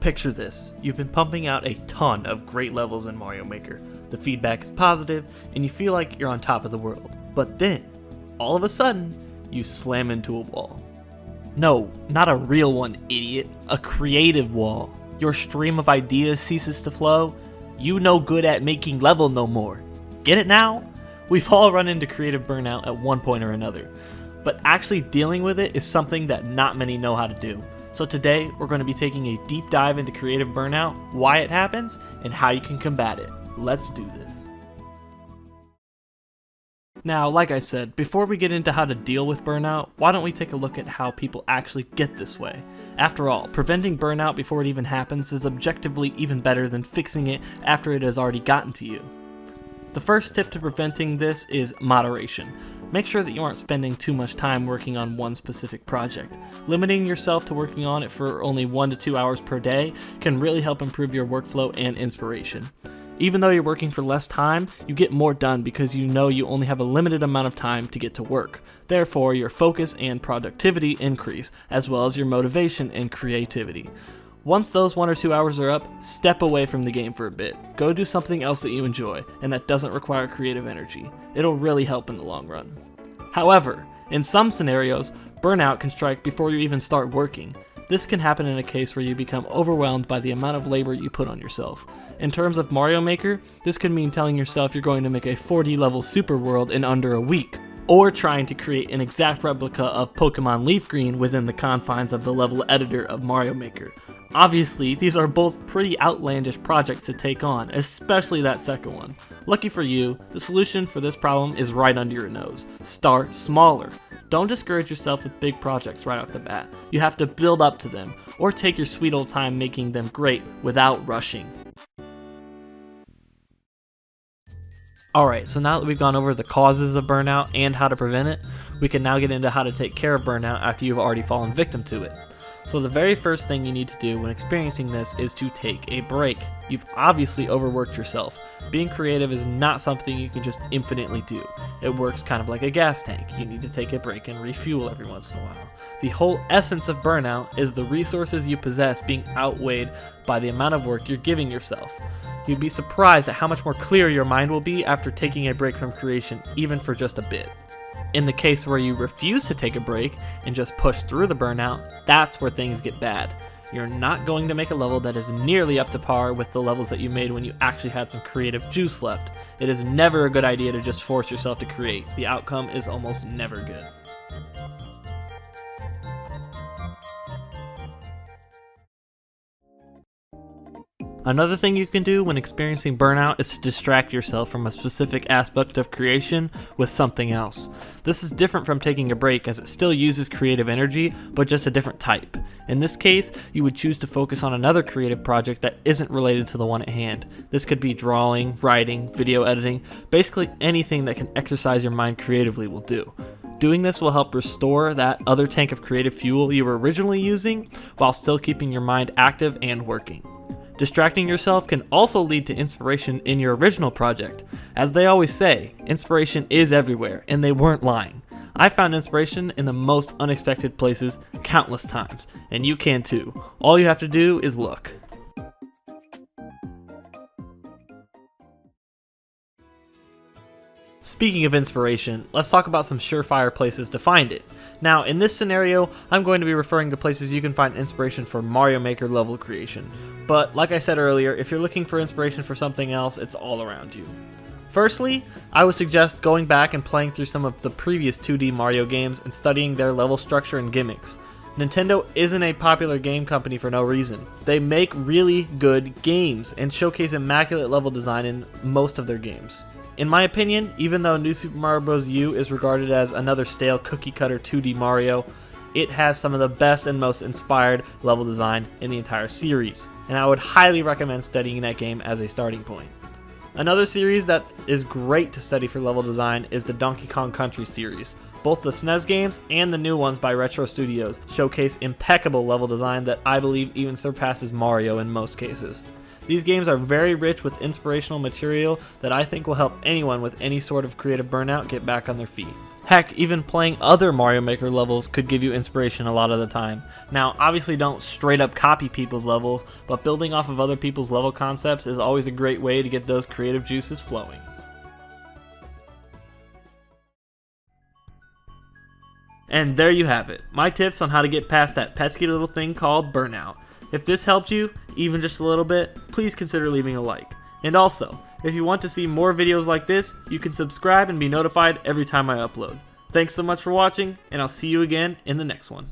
Picture this, you've been pumping out a ton of great levels in Mario Maker. The feedback is positive, and you feel like you're on top of the world. But then, all of a sudden, you slam into a wall. No, not a real one, idiot. A creative wall. Your stream of ideas ceases to flow. You no good at making level no more. Get it now? We've all run into creative burnout at one point or another. But actually dealing with it is something that not many know how to do. So today, we're going to be taking a deep dive into creative burnout, why it happens, and how you can combat it. Let's do this. Now, like I said, before we get into how to deal with burnout, why don't we take a look at how people actually get this way? After all, preventing burnout before it even happens is objectively even better than fixing it after it has already gotten to you. The first tip to preventing this is moderation. Make sure that you aren't spending too much time working on one specific project. Limiting yourself to working on it for only 1 to 2 hours per day can really help improve your workflow and inspiration. Even though you're working for less time, you get more done because you know you only have a limited amount of time to get to work. Therefore, your focus and productivity increase, as well as your motivation and creativity. Once those 1 or 2 hours are up, step away from the game for a bit. Go do something else that you enjoy, and that doesn't require creative energy. It'll really help in the long run. However, in some scenarios, burnout can strike before you even start working. This can happen in a case where you become overwhelmed by the amount of labor you put on yourself. In terms of Mario Maker, this could mean telling yourself you're going to make a 40 level super world in under a week, or trying to create an exact replica of Pokemon Leaf Green within the confines of the level editor of Mario Maker. Obviously, these are both pretty outlandish projects to take on, especially that second one. Lucky for you, the solution for this problem is right under your nose. Start smaller. Don't discourage yourself with big projects right off the bat. You have to build up to them, or take your sweet old time making them great without rushing. Alright, so now that we've gone over the causes of burnout and how to prevent it, we can now get into how to take care of burnout after you've already fallen victim to it. So the very first thing you need to do when experiencing this is to take a break. You've obviously overworked yourself. Being creative is not something you can just infinitely do. It works kind of like a gas tank. You need to take a break and refuel every once in a while. The whole essence of burnout is the resources you possess being outweighed by the amount of work you're giving yourself. You'd be surprised at how much more clear your mind will be after taking a break from creation, even for just a bit. In the case where you refuse to take a break and just push through the burnout, that's where things get bad. You're not going to make a level that is nearly up to par with the levels that you made when you actually had some creative juice left. It is never a good idea to just force yourself to create. The outcome is almost never good. Another thing you can do when experiencing burnout is to distract yourself from a specific aspect of creation with something else. This is different from taking a break as it still uses creative energy, but just a different type. In this case, you would choose to focus on another creative project that isn't related to the one at hand. This could be drawing, writing, video editing, basically anything that can exercise your mind creatively will do. Doing this will help restore that other tank of creative fuel you were originally using while still keeping your mind active and working. Distracting yourself can also lead to inspiration in your original project. As they always say, inspiration is everywhere, and they weren't lying. I found inspiration in the most unexpected places countless times, and you can too. All you have to do is look. Speaking of inspiration, let's talk about some surefire places to find it. Now, in this scenario, I'm going to be referring to places you can find inspiration for Mario Maker level creation. But like I said earlier, if you're looking for inspiration for something else, it's all around you. Firstly, I would suggest going back and playing through some of the previous 2D Mario games and studying their level structure and gimmicks. Nintendo isn't a popular game company for no reason. They make really good games and showcase immaculate level design in most of their games. In my opinion, even though New Super Mario Bros. U is regarded as another stale cookie-cutter 2D Mario, it has some of the best and most inspired level design in the entire series, and I would highly recommend studying that game as a starting point. Another series that is great to study for level design is the Donkey Kong Country series. Both the SNES games and the new ones by Retro Studios showcase impeccable level design that I believe even surpasses Mario in most cases. These games are very rich with inspirational material that I think will help anyone with any sort of creative burnout get back on their feet. Heck, even playing other Mario Maker levels could give you inspiration a lot of the time. Now, obviously don't straight up copy people's levels, but building off of other people's level concepts is always a great way to get those creative juices flowing. And there you have it, my tips on how to get past that pesky little thing called burnout. If this helped you, even just a little bit, please consider leaving a like. And also, if you want to see more videos like this, you can subscribe and be notified every time I upload. Thanks so much for watching, and I'll see you again in the next one.